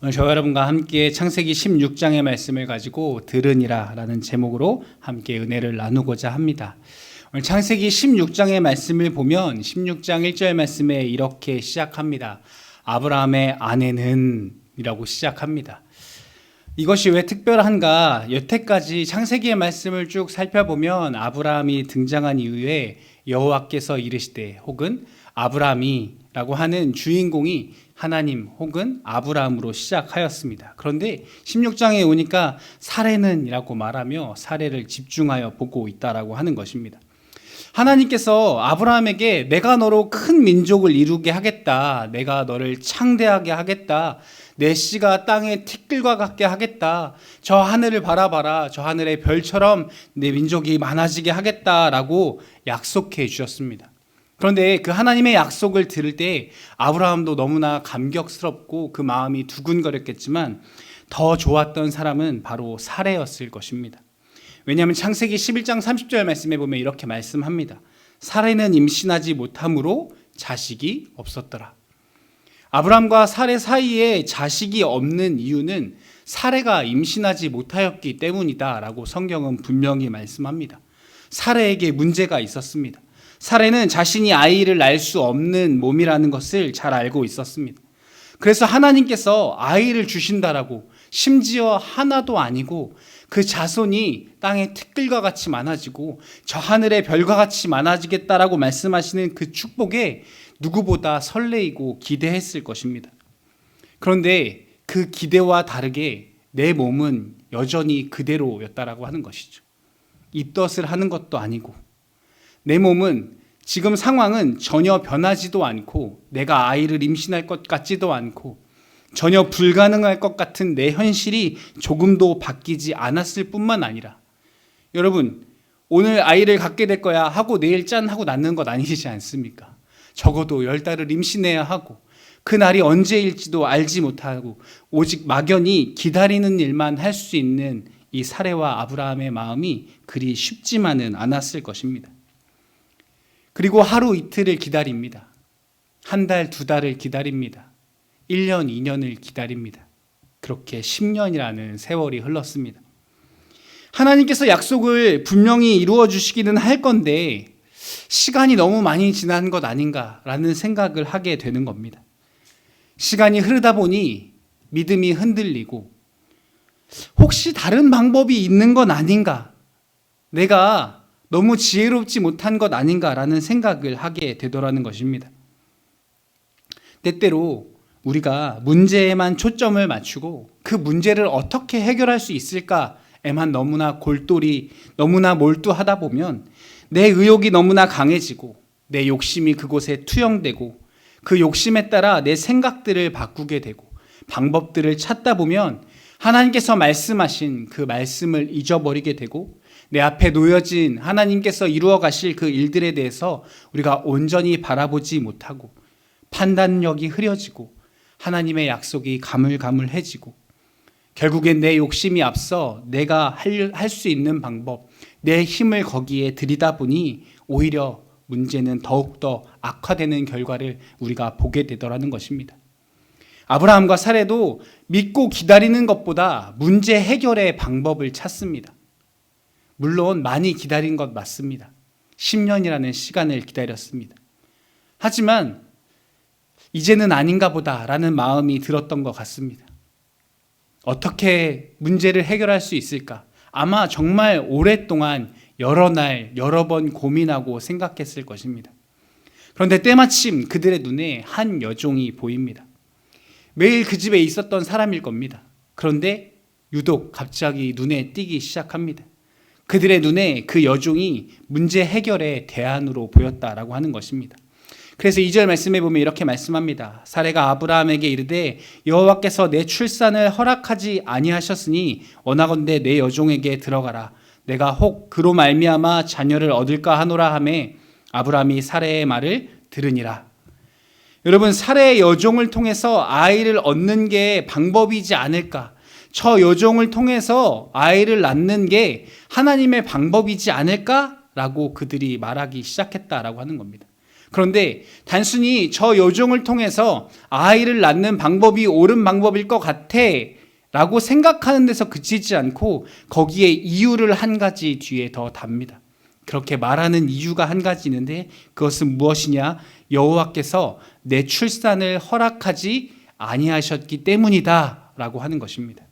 오늘 저와 여러분과 함께 창세기 16장의 말씀을 가지고 들으니라 라는 제목으로 함께 은혜를 나누고자 합니다. 오늘 창세기 16장의 말씀을 보면 16장 1절 말씀에 이렇게 시작합니다. 아브라함의 아내는 이라고 시작합니다. 이것이 왜 특별한가? 여태까지 창세기의 말씀을 쭉 살펴보면 아브라함이 등장한 이후에 여호와께서 이르시되 혹은 아브라함이라고 하는 주인공이 하나님 혹은 아브라함으로 시작하였습니다. 그런데 16장에 오니까 사례는 이라고 말하며 사례를 집중하여 보고 있다라고 하는 것입니다. 하나님께서 아브라함에게 내가 너로 큰 민족을 이루게 하겠다. 내가 너를 창대하게 하겠다. 내 씨가 땅의 티끌과 같게 하겠다. 저 하늘을 바라봐라. 저 하늘의 별처럼 내 민족이 많아지게 하겠다라고 약속해 주셨습니다. 그런데 그 하나님의 약속을 들을 때 아브라함도 너무나 감격스럽고 그 마음이 두근거렸겠지만 더 좋았던 사람은 바로 사레였을 것입니다. 왜냐하면 창세기 11장 30절 말씀에 보면 이렇게 말씀합니다. 사레는 임신하지 못함으로 자식이 없었더라. 아브라함과 사레 사이에 자식이 없는 이유는 사레가 임신하지 못하였기 때문이다 라고 성경은 분명히 말씀합니다. 사레에게 문제가 있었습니다. 사레는 자신이 아이를 낳을 수 없는 몸이라는 것을 잘 알고 있었습니다. 그래서 하나님께서 아이를 주신다라고 심지어 하나도 아니고 그 자손이 땅의 티끌과 같이 많아지고 저 하늘의 별과 같이 많아지겠다라고 말씀하시는 그 축복에 누구보다 설레이고 기대했을 것입니다. 그런데 그 기대와 다르게 내 몸은 여전히 그대로였다라고 하는 것이죠. 입덧을 하는 것도 아니고 내 몸은 지금 상황은 전혀 변하지도 않고 내가 아이를 임신할 것 같지도 않고 전혀 불가능할 것 같은 내 현실이 조금도 바뀌지 않았을 뿐만 아니라 여러분 오늘 아이를 갖게 될 거야 하고 내일 짠 하고 낳는 것 아니시지 않습니까? 적어도 10달을 임신해야 하고 그 날이 언제일지도 알지 못하고 오직 막연히 기다리는 일만 할 수 있는 이 사레와 아브라함의 마음이 그리 쉽지만은 않았을 것입니다. 그리고 하루 이틀을 기다립니다. 한 달, 두 달을 기다립니다. 1년, 2년을 기다립니다. 그렇게 10년이라는 세월이 흘렀습니다. 하나님께서 약속을 분명히 이루어 주시기는 할 건데 시간이 너무 많이 지난 것 아닌가라는 생각을 하게 되는 겁니다. 시간이 흐르다 보니 믿음이 흔들리고 혹시 다른 방법이 있는 건 아닌가? 내가 너무 지혜롭지 못한 것 아닌가라는 생각을 하게 되더라는 것입니다. 때때로 우리가 문제에만 초점을 맞추고 그 문제를 어떻게 해결할 수 있을까에만 너무나 골똘히 너무나 몰두하다 보면 내 의욕이 너무나 강해지고 내 욕심이 그곳에 투영되고 그 욕심에 따라 내 생각들을 바꾸게 되고 방법들을 찾다 보면 하나님께서 말씀하신 그 말씀을 잊어버리게 되고 내 앞에 놓여진 하나님께서 이루어 가실 그 일들에 대해서 우리가 온전히 바라보지 못하고 판단력이 흐려지고 하나님의 약속이 가물가물해지고 결국엔 내 욕심이 앞서 내가 할 수 있는 방법, 내 힘을 거기에 들이다 보니 오히려 문제는 더욱더 악화되는 결과를 우리가 보게 되더라는 것입니다. 아브라함과 사레도 믿고 기다리는 것보다 문제 해결의 방법을 찾습니다. 물론 많이 기다린 것 맞습니다. 10년이라는 시간을 기다렸습니다. 하지만 이제는 아닌가 보다라는 마음이 들었던 것 같습니다. 어떻게 문제를 해결할 수 있을까? 아마 정말 오랫동안 여러 날 여러 번 고민하고 생각했을 것입니다. 그런데 때마침 그들의 눈에 한 여종이 보입니다. 매일 그 집에 있었던 사람일 겁니다. 그런데 유독 갑자기 눈에 띄기 시작합니다. 그들의 눈에 그 여종이 문제 해결의 대안으로 보였다라고 하는 것입니다. 그래서 2절 말씀에 보면 이렇게 말씀합니다. 사레가 아브라함에게 이르되 여호와께서 내 출산을 허락하지 아니하셨으니 원하건대 내 여종에게 들어가라. 내가 혹 그로 말미암아 자녀를 얻을까 하노라 하매 아브라함이 사레의 말을 들으니라. 여러분 사레의 여종을 통해서 아이를 얻는 게 방법이지 않을까? 저 여종을 통해서 아이를 낳는 게 하나님의 방법이지 않을까라고 그들이 말하기 시작했다라고 하는 겁니다. 그런데 단순히 저 여종을 통해서 아이를 낳는 방법이 옳은 방법일 것 같아 라고 생각하는 데서 그치지 않고 거기에 이유를 한 가지 뒤에 더 답니다. 그렇게 말하는 이유가 한 가지 있는데 그것은 무엇이냐? 여호와께서 내 출산을 허락하지 아니하셨기 때문이다 라고 하는 것입니다.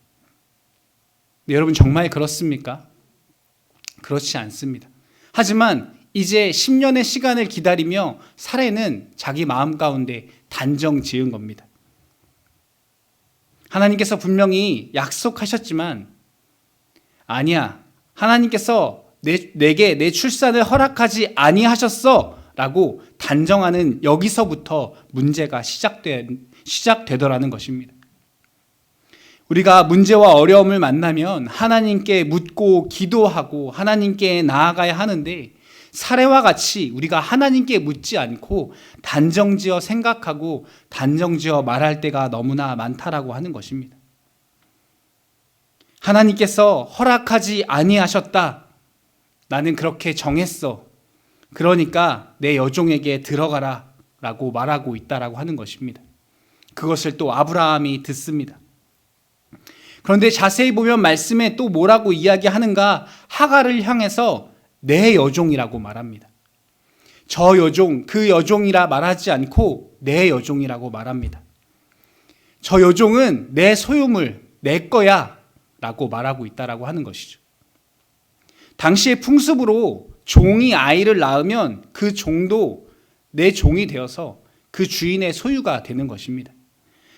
네, 여러분 정말 그렇습니까? 그렇지 않습니다. 하지만 이제 10년의 시간을 기다리며 사례는 자기 마음 가운데 단정 지은 겁니다. 하나님께서 분명히 약속하셨지만 아니야, 하나님께서 내게 내 출산을 허락하지 아니하셨어 라고 단정하는 여기서부터 문제가 시작되더라는 것입니다. 우리가 문제와 어려움을 만나면 하나님께 묻고 기도하고 하나님께 나아가야 하는데 사례와 같이 우리가 하나님께 묻지 않고 단정지어 생각하고 단정지어 말할 때가 너무나 많다라고 하는 것입니다. 하나님께서 허락하지 아니하셨다. 나는 그렇게 정했어. 그러니까 내 여종에게 들어가라 라고 말하고 있다라고 하는 것입니다. 그것을 또 아브라함이 듣습니다. 그런데 자세히 보면 말씀에 또 뭐라고 이야기하는가? 하갈을 향해서 내 여종이라고 말합니다. 저 여종, 그 여종이라 말하지 않고 내 여종이라고 말합니다. 저 여종은 내 소유물, 내 거야 라고 말하고 있다라고 하는 것이죠. 당시의 풍습으로 종이 아이를 낳으면 그 종도 내 종이 되어서 그 주인의 소유가 되는 것입니다.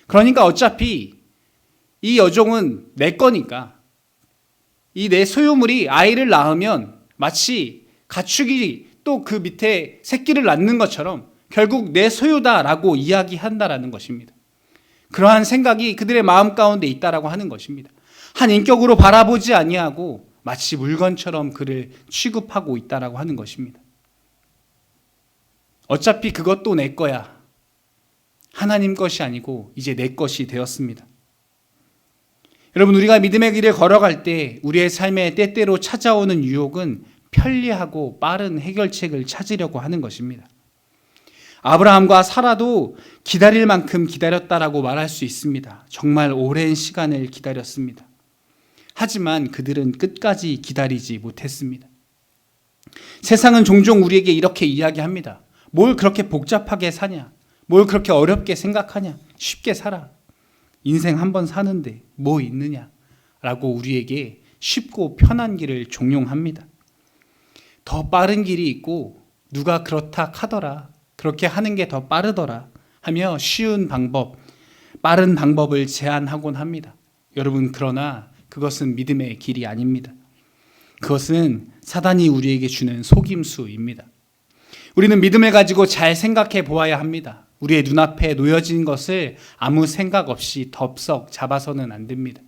그러니까 어차피 이 여종은 내 거니까 이 내 소유물이 아이를 낳으면 마치 가축이 또 그 밑에 새끼를 낳는 것처럼 결국 내 소유다라고 이야기한다라는 것입니다. 그러한 생각이 그들의 마음 가운데 있다라고 하는 것입니다. 한 인격으로 바라보지 아니하고 마치 물건처럼 그를 취급하고 있다라고 하는 것입니다. 어차피 그것도 내 거야. 하나님 것이 아니고 이제 내 것이 되었습니다. 여러분, 우리가 믿음의 길을 걸어갈 때 우리의 삶에 때때로 찾아오는 유혹은 편리하고 빠른 해결책을 찾으려고 하는 것입니다. 아브라함과 사라도 기다릴 만큼 기다렸다라고 말할 수 있습니다. 정말 오랜 시간을 기다렸습니다. 하지만 그들은 끝까지 기다리지 못했습니다. 세상은 종종 우리에게 이렇게 이야기합니다. 뭘 그렇게 복잡하게 사냐? 뭘 그렇게 어렵게 생각하냐? 쉽게 살아. 인생 한 번 사는데 뭐 있느냐? 라고 우리에게 쉽고 편한 길을 종용합니다. 더 빠른 길이 있고 누가 그렇다 하더라. 그렇게 하는 게 더 빠르더라 하며 쉬운 방법, 빠른 방법을 제안하곤 합니다. 여러분, 그러나 그것은 믿음의 길이 아닙니다. 그것은 사단이 우리에게 주는 속임수입니다. 우리는 믿음을 가지고 잘 생각해 보아야 합니다. 우리의 눈앞에 놓여진 것을 아무 생각 없이 덥석 잡아서는 안 됩니다.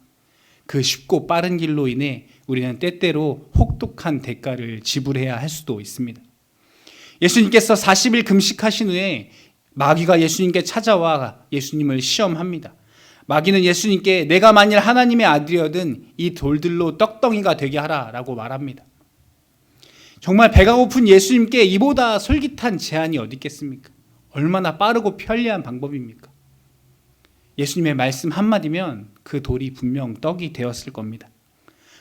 그 쉽고 빠른 길로 인해 우리는 때때로 혹독한 대가를 지불해야 할 수도 있습니다. 예수님께서 40일 금식하신 후에 마귀가 예수님께 찾아와 예수님을 시험합니다. 마귀는 예수님께 내가 만일 하나님의 아들이거든 이 돌들로 떡덩이가 되게 하라 라고 말합니다. 정말 배가 고픈 예수님께 이보다 솔깃한 제안이 어디 있겠습니까? 얼마나 빠르고 편리한 방법입니까? 예수님의 말씀 한마디면 그 돌이 분명 떡이 되었을 겁니다.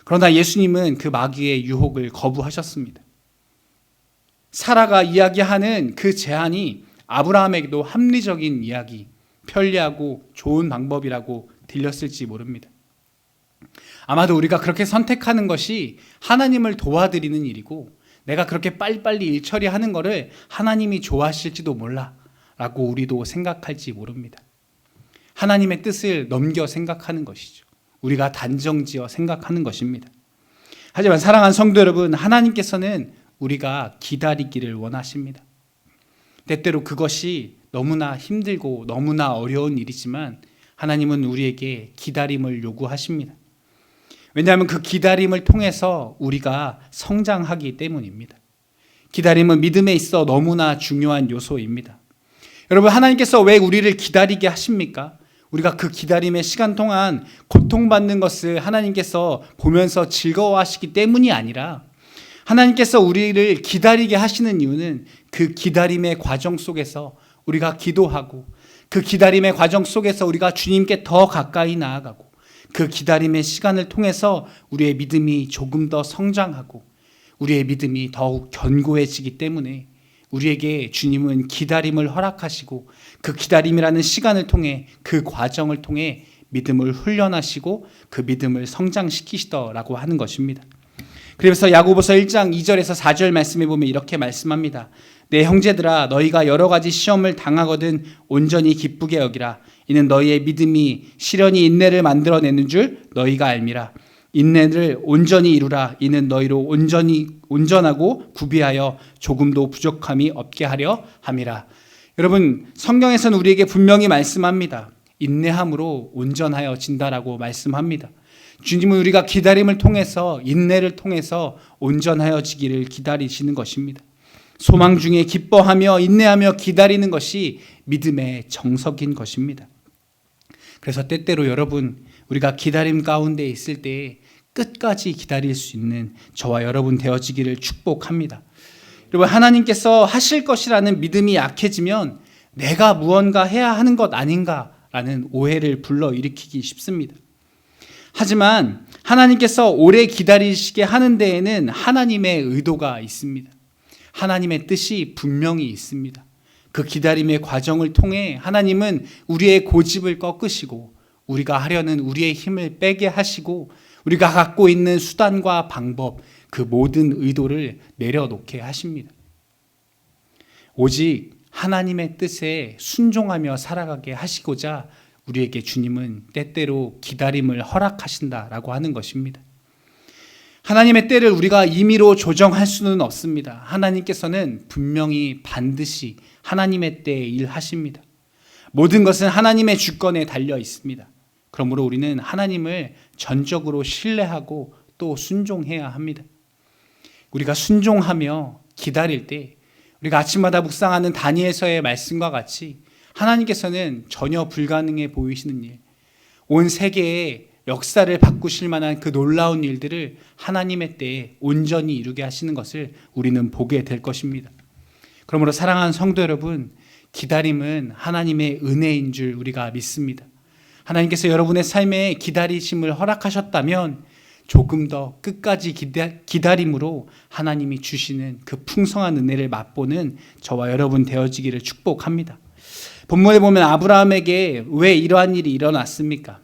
그러나 예수님은 그 마귀의 유혹을 거부하셨습니다. 사라가 이야기하는 그 제안이 아브라함에게도 합리적인 이야기, 편리하고 좋은 방법이라고 들렸을지 모릅니다. 아마도 우리가 그렇게 선택하는 것이 하나님을 도와드리는 일이고 내가 그렇게 빨리빨리 일 처리하는 것을 하나님이 좋아하실지도 몰라 라고 우리도 생각할지 모릅니다. 하나님의 뜻을 넘겨 생각하는 것이죠. 우리가 단정지어 생각하는 것입니다. 하지만 사랑하는 성도 여러분, 하나님께서는 우리가 기다리기를 원하십니다. 때때로 그것이 너무나 힘들고 너무나 어려운 일이지만 하나님은 우리에게 기다림을 요구하십니다. 왜냐하면 그 기다림을 통해서 우리가 성장하기 때문입니다. 기다림은 믿음에 있어 너무나 중요한 요소입니다. 여러분, 하나님께서 왜 우리를 기다리게 하십니까? 우리가 그 기다림의 시간 동안 고통받는 것을 하나님께서 보면서 즐거워하시기 때문이 아니라 하나님께서 우리를 기다리게 하시는 이유는 그 기다림의 과정 속에서 우리가 기도하고, 그 기다림의 과정 속에서 우리가 주님께 더 가까이 나아가고, 그 기다림의 시간을 통해서 우리의 믿음이 조금 더 성장하고 우리의 믿음이 더욱 견고해지기 때문에 우리에게 주님은 기다림을 허락하시고, 그 기다림이라는 시간을 통해, 그 과정을 통해 믿음을 훈련하시고 그 믿음을 성장시키시더라고 하는 것입니다. 그래서 야고보서 1장 2절에서 4절 말씀에 보면 이렇게 말씀합니다. 내 형제들아, 너희가 여러 가지 시험을 당하거든 온전히 기쁘게 여기라. 이는 너희의 믿음이 시련이 인내를 만들어내는 줄 너희가 알미라. 인내를 온전히 이루라. 이는 너희로 온전하고 구비하여 조금도 부족함이 없게 하려 함이라. 여러분, 성경에서는 우리에게 분명히 말씀합니다. 인내함으로 온전하여진다라고 말씀합니다. 주님은 우리가 기다림을 통해서, 인내를 통해서 온전하여지기를 기다리시는 것입니다. 소망 중에 기뻐하며 인내하며 기다리는 것이 믿음의 정석인 것입니다. 그래서 때때로 여러분, 우리가 기다림 가운데 있을 때 끝까지 기다릴 수 있는 저와 여러분 되어지기를 축복합니다. 여러분, 하나님께서 하실 것이라는 믿음이 약해지면 내가 무언가 해야 하는 것 아닌가라는 오해를 불러일으키기 쉽습니다. 하지만 하나님께서 오래 기다리시게 하는 데에는 하나님의 의도가 있습니다. 하나님의 뜻이 분명히 있습니다. 그 기다림의 과정을 통해 하나님은 우리의 고집을 꺾으시고 우리가 하려는 우리의 힘을 빼게 하시고 우리가 갖고 있는 수단과 방법, 그 모든 의도를 내려놓게 하십니다. 오직 하나님의 뜻에 순종하며 살아가게 하시고자 우리에게 주님은 때때로 기다림을 허락하신다라고 하는 것입니다. 하나님의 때를 우리가 임의로 조정할 수는 없습니다. 하나님께서는 분명히 반드시 하나님의 때에 일하십니다. 모든 것은 하나님의 주권에 달려 있습니다. 그러므로 우리는 하나님을 전적으로 신뢰하고 또 순종해야 합니다. 우리가 순종하며 기다릴 때 우리가 아침마다 묵상하는 다니엘서의 말씀과 같이 하나님께서는 전혀 불가능해 보이시는 일, 온 세계의 역사를 바꾸실 만한 그 놀라운 일들을 하나님의 때에 온전히 이루게 하시는 것을 우리는 보게 될 것입니다. 그러므로 사랑하는 성도 여러분, 기다림은 하나님의 은혜인 줄 우리가 믿습니다. 하나님께서 여러분의 삶에 기다리심을 허락하셨다면 조금 더 끝까지 기다림으로 하나님이 주시는 그 풍성한 은혜를 맛보는 저와 여러분 되어지기를 축복합니다. 본문에 보면 아브라함에게 왜 이러한 일이 일어났습니까?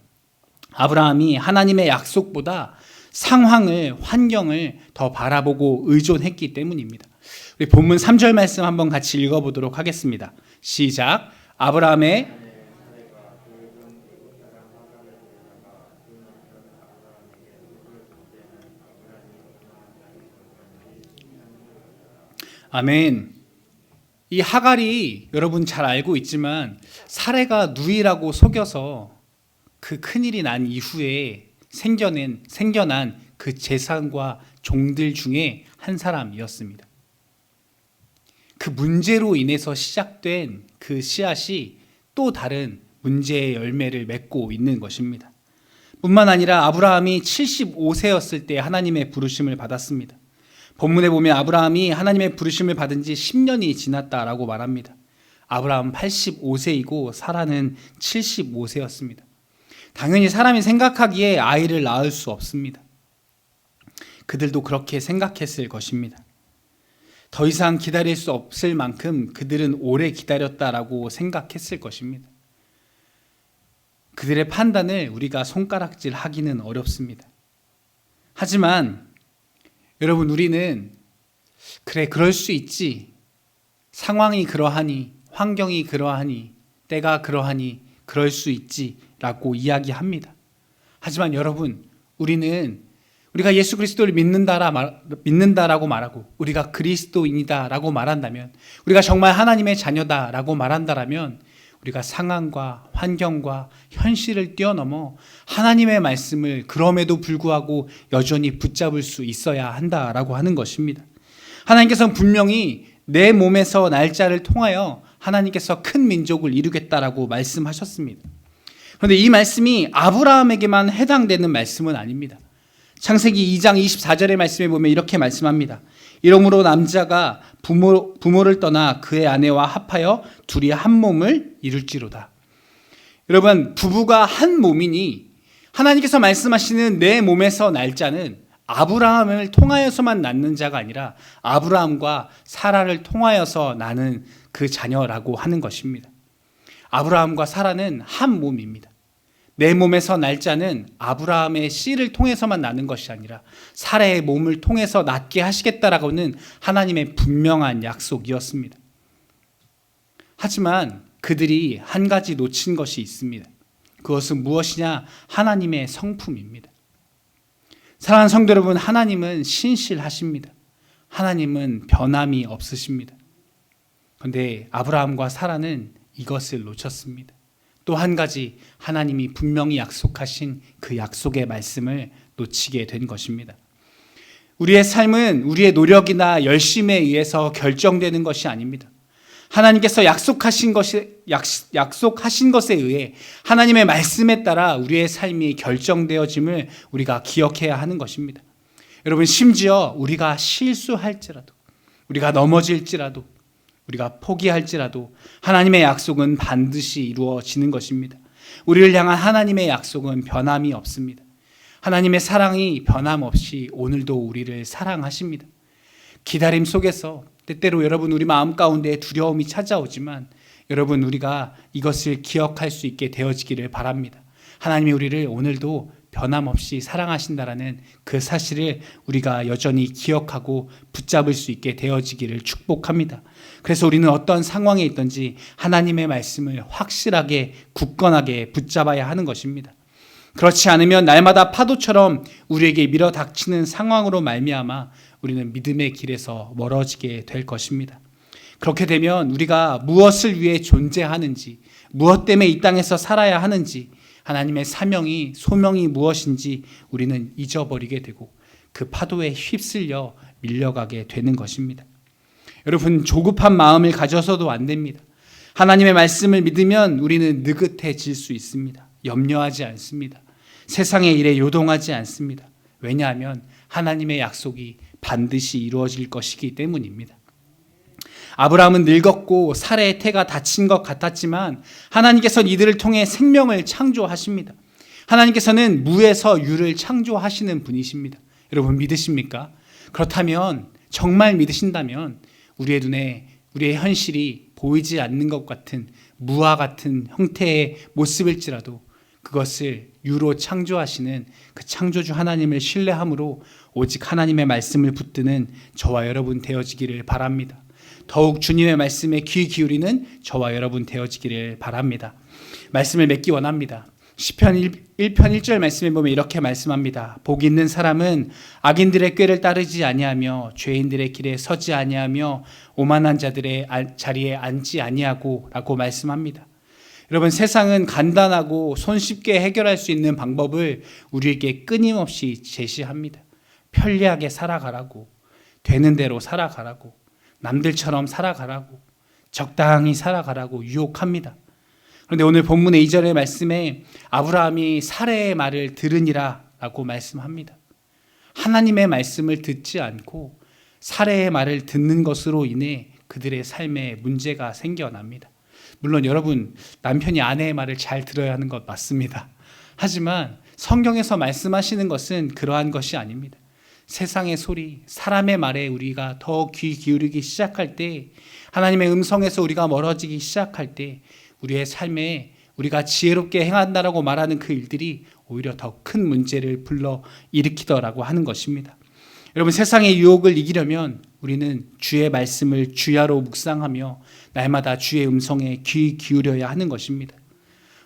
아브라함이 하나님의 약속보다 상황을, 환경을 더 바라보고 의존했기 때문입니다. 우리 본문 3절 말씀 한번 같이 읽어보도록 하겠습니다. 시작. 아브라함의 아멘. 이 하갈이 여러분 잘 알고 있지만 사레가 누이라고 속여서 그 큰일이 난 이후에 생겨난 그 재산과 종들 중에 한 사람이었습니다. 그 문제로 인해서 시작된 그 씨앗이 또 다른 문제의 열매를 맺고 있는 것입니다. 뿐만 아니라 아브라함이 75세였을 때 하나님의 부르심을 받았습니다. 본문에 보면 아브라함이 하나님의 부르심을 받은 지 10년이 지났다라고 말합니다. 아브라함 85세이고 사라는 75세였습니다. 당연히 사람이 생각하기에 아이를 낳을 수 없습니다. 그들도 그렇게 생각했을 것입니다. 더 이상 기다릴 수 없을 만큼 그들은 오래 기다렸다라고 생각했을 것입니다. 그들의 판단을 우리가 손가락질 하기는 어렵습니다. 하지만 여러분, 우리는 그래, 그럴 수 있지. 상황이 그러하니, 환경이 그러하니, 때가 그러하니 그럴 수 있지 라고 이야기합니다. 하지만 여러분, 우리가 예수 그리스도를 믿는다라고 말하고 우리가 그리스도인이다라고 말한다면, 우리가 정말 하나님의 자녀다라고 말한다라면 우리가 상황과 환경과 현실을 뛰어넘어 하나님의 말씀을 그럼에도 불구하고 여전히 붙잡을 수 있어야 한다라고 하는 것입니다. 하나님께서는 분명히 내 몸에서 날짜를 통하여 하나님께서 큰 민족을 이루겠다라고 말씀하셨습니다. 그런데 이 말씀이 아브라함에게만 해당되는 말씀은 아닙니다. 창세기 2장 24절의 말씀에 보면 이렇게 말씀합니다. 이러므로 남자가 부모를 떠나 그의 아내와 합하여 둘이 한 몸을 이룰지로다. 여러분, 부부가 한 몸이니 하나님께서 말씀하시는 내 몸에서 날 자는 아브라함을 통하여서만 낳는 자가 아니라 아브라함과 사라를 통하여서 나는 그 자녀라고 하는 것입니다. 아브라함과 사라는 한 몸입니다. 내 몸에서 날 자는 아브라함의 씨를 통해서만 나는 것이 아니라 사라의 몸을 통해서 낳게 하시겠다라고는 하나님의 분명한 약속이었습니다. 하지만 그들이 한 가지 놓친 것이 있습니다. 그것은 무엇이냐? 하나님의 성품입니다. 사랑하는 성도 여러분, 하나님은 신실하십니다. 하나님은 변함이 없으십니다. 그런데 아브라함과 사라는 이것을 놓쳤습니다. 또 한 가지, 하나님이 분명히 약속하신 그 약속의 말씀을 놓치게 된 것입니다. 우리의 삶은 우리의 노력이나 열심에 의해서 결정되는 것이 아닙니다. 하나님께서 약속하신 것에 의해 하나님의 말씀에 따라 우리의 삶이 결정되어짐을 우리가 기억해야 하는 것입니다. 여러분, 심지어 우리가 실수할지라도, 우리가 넘어질지라도, 우리가 포기할지라도 하나님의 약속은 반드시 이루어지는 것입니다. 우리를 향한 하나님의 약속은 변함이 없습니다. 하나님의 사랑이 변함없이 오늘도 우리를 사랑하십니다. 기다림 속에서 때때로 여러분 우리 마음 가운데 두려움이 찾아오지만 여러분, 우리가 이것을 기억할 수 있게 되어지기를 바랍니다. 하나님이 우리를 오늘도 변함없이 사랑하신다라는 그 사실을 우리가 여전히 기억하고 붙잡을 수 있게 되어지기를 축복합니다. 그래서 우리는 어떤 상황에 있든지 하나님의 말씀을 확실하게 굳건하게 붙잡아야 하는 것입니다. 그렇지 않으면 날마다 파도처럼 우리에게 밀어닥치는 상황으로 말미암아 우리는 믿음의 길에서 멀어지게 될 것입니다. 그렇게 되면 우리가 무엇을 위해 존재하는지, 무엇 때문에 이 땅에서 살아야 하는지, 하나님의 사명이, 소명이 무엇인지 우리는 잊어버리게 되고 그 파도에 휩쓸려 밀려가게 되는 것입니다. 여러분, 조급한 마음을 가져서도 안 됩니다. 하나님의 말씀을 믿으면 우리는 느긋해질 수 있습니다. 염려하지 않습니다. 세상의 일에 요동하지 않습니다. 왜냐하면 하나님의 약속이 반드시 이루어질 것이기 때문입니다. 아브라함은 늙었고 사라의 태가 다친 것 같았지만 하나님께서는 이들을 통해 생명을 창조하십니다. 하나님께서는 무에서 유를 창조하시는 분이십니다. 여러분, 믿으십니까? 그렇다면, 정말 믿으신다면 우리의 눈에 우리의 현실이 보이지 않는 것 같은 무와 같은 형태의 모습일지라도 그것을 유로 창조하시는 그 창조주 하나님을 신뢰함으로 오직 하나님의 말씀을 붙드는 저와 여러분 되어지기를 바랍니다. 더욱 주님의 말씀에 귀 기울이는 저와 여러분 되어지기를 바랍니다. 말씀을 맺기 원합니다. 시편 1편 1절 말씀에 보면 이렇게 말씀합니다. 복 있는 사람은 악인들의 꾀를 따르지 아니하며 죄인들의 길에 서지 아니하며 오만한 자들의 자리에 앉지 아니하고 라고 말씀합니다. 여러분, 세상은 간단하고 손쉽게 해결할 수 있는 방법을 우리에게 끊임없이 제시합니다. 편리하게 살아가라고, 되는 대로 살아가라고, 남들처럼 살아가라고, 적당히 살아가라고 유혹합니다. 그런데 오늘 본문의 2절의 말씀에 아브라함이 사라의 말을 들으니라 라고 말씀합니다. 하나님의 말씀을 듣지 않고 사라의 말을 듣는 것으로 인해 그들의 삶에 문제가 생겨납니다. 물론 여러분, 남편이 아내의 말을 잘 들어야 하는 것 맞습니다. 하지만 성경에서 말씀하시는 것은 그러한 것이 아닙니다. 세상의 소리, 사람의 말에 우리가 더 귀 기울이기 시작할 때, 하나님의 음성에서 우리가 멀어지기 시작할 때 우리의 삶에 우리가 지혜롭게 행한다라고 말하는 그 일들이 오히려 더 큰 문제를 불러 일으키더라고 하는 것입니다. 여러분, 세상의 유혹을 이기려면 우리는 주의 말씀을 주야로 묵상하며 날마다 주의 음성에 귀 기울여야 하는 것입니다.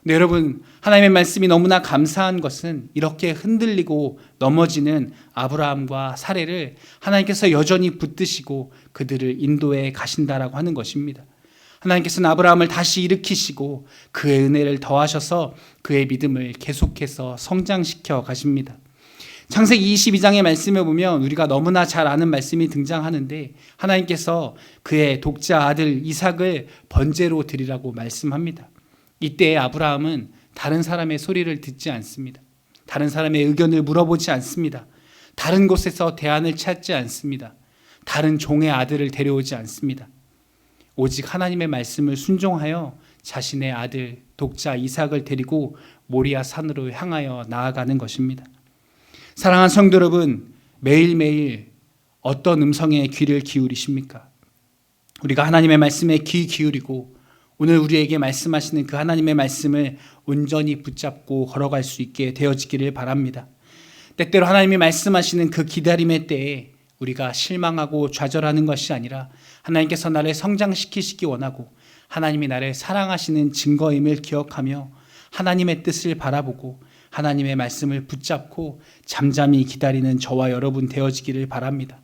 근데 여러분, 하나님의 말씀이 너무나 감사한 것은 이렇게 흔들리고 넘어지는 아브라함과 사라를 하나님께서 여전히 붙드시고 그들을 인도해 가신다라고 하는 것입니다. 하나님께서는 아브라함을 다시 일으키시고 그의 은혜를 더하셔서 그의 믿음을 계속해서 성장시켜 가십니다. 창세기 22장의 말씀에 보면 우리가 너무나 잘 아는 말씀이 등장하는데 하나님께서 그의 독자 아들 이삭을 번제로 드리라고 말씀합니다. 이때 아브라함은 다른 사람의 소리를 듣지 않습니다. 다른 사람의 의견을 물어보지 않습니다. 다른 곳에서 대안을 찾지 않습니다. 다른 종의 아들을 데려오지 않습니다. 오직 하나님의 말씀을 순종하여 자신의 아들 독자 이삭을 데리고 모리아 산으로 향하여 나아가는 것입니다. 사랑하는 성도 여러분, 매일매일 어떤 음성에 귀를 기울이십니까? 우리가 하나님의 말씀에 귀 기울이고 오늘 우리에게 말씀하시는 그 하나님의 말씀을 온전히 붙잡고 걸어갈 수 있게 되어지기를 바랍니다. 때때로 하나님이 말씀하시는 그 기다림의 때에 우리가 실망하고 좌절하는 것이 아니라 하나님께서 나를 성장시키시기 원하고 하나님이 나를 사랑하시는 증거임을 기억하며 하나님의 뜻을 바라보고 하나님의 말씀을 붙잡고 잠잠히 기다리는 저와 여러분 되어지기를 바랍니다.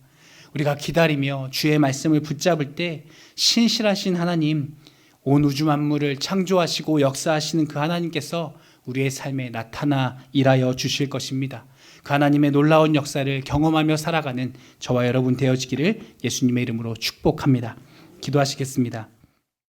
우리가 기다리며 주의 말씀을 붙잡을 때 신실하신 하나님, 온 우주 만물을 창조하시고 역사하시는 그 하나님께서 우리의 삶에 나타나 일하여 주실 것입니다. 그 하나님의 놀라운 역사를 경험하며 살아가는 저와 여러분 되어지기를 예수님의 이름으로 축복합니다. 기도하시겠습니다.